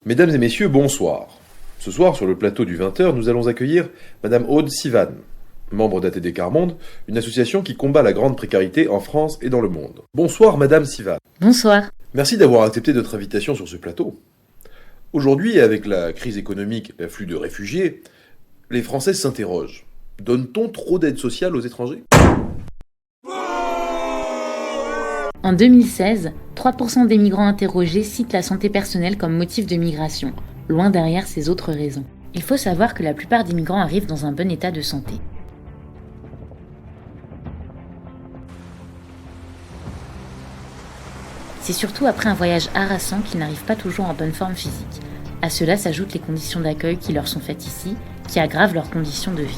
Mesdames et messieurs, bonsoir. Ce soir, sur le plateau du 20h, nous allons accueillir Madame Aude Sivan, membre d'ATD Quart Monde, une association qui combat la grande précarité en France et dans le monde. Bonsoir Madame Sivan. Bonsoir. Merci d'avoir accepté notre invitation sur ce plateau. Aujourd'hui, avec la crise économique et l'afflux de réfugiés, les Français s'interrogent. Donne-t-on trop d'aide sociale aux étrangers ? En 2016, 3% des migrants interrogés citent la santé personnelle comme motif de migration, loin derrière ces autres raisons. Il faut savoir que la plupart des migrants arrivent dans un bon état de santé. C'est surtout après un voyage harassant qu'ils n'arrivent pas toujours en bonne forme physique. À cela s'ajoutent les conditions d'accueil qui leur sont faites ici, qui aggravent leurs conditions de vie.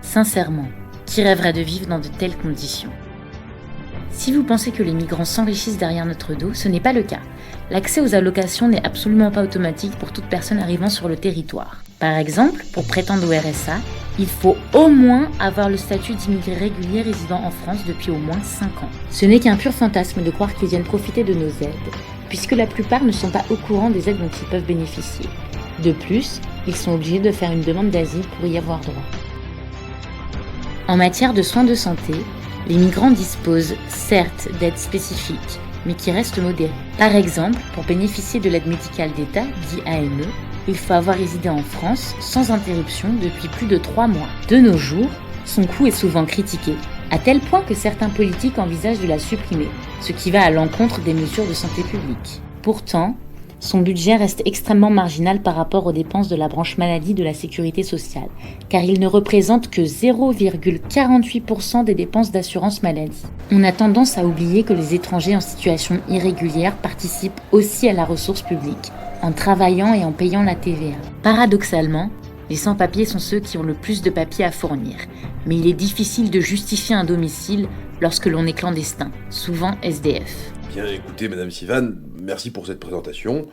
Sincèrement, qui rêverait de vivre dans de telles conditions ? Si vous pensez que les migrants s'enrichissent derrière notre dos, ce n'est pas le cas. L'accès aux allocations n'est absolument pas automatique pour toute personne arrivant sur le territoire. Par exemple, pour prétendre au RSA, il faut au moins avoir le statut d'immigré régulier résidant en France depuis au moins 5 ans. Ce n'est qu'un pur fantasme de croire qu'ils viennent profiter de nos aides, puisque la plupart ne sont pas au courant des aides dont ils peuvent bénéficier. De plus, ils sont obligés de faire une demande d'asile pour y avoir droit. En matière de soins de santé, les migrants disposent certes d'aides spécifiques, mais qui restent modérées. Par exemple, pour bénéficier de l'aide médicale d'État, dit AME, il faut avoir résidé en France sans interruption depuis plus de 3 mois. De nos jours, son coût est souvent critiqué, à tel point que certains politiques envisagent de la supprimer, ce qui va à l'encontre des mesures de santé publique. Pourtant, son budget reste extrêmement marginal par rapport aux dépenses de la branche maladie de la sécurité sociale, car il ne représente que 0,48% des dépenses d'assurance maladie. On a tendance à oublier que les étrangers en situation irrégulière participent aussi à la ressource publique, en travaillant et en payant la TVA. Paradoxalement, les sans-papiers sont ceux qui ont le plus de papiers à fournir, mais il est difficile de justifier un domicile lorsque l'on est clandestin, souvent SDF. Bien écoutez Madame Sivan, merci pour cette présentation.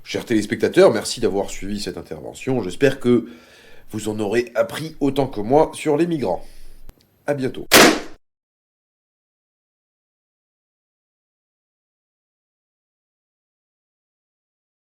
Chers téléspectateurs, merci d'avoir suivi cette intervention. J'espère que vous en aurez appris autant que moi sur les migrants. À bientôt.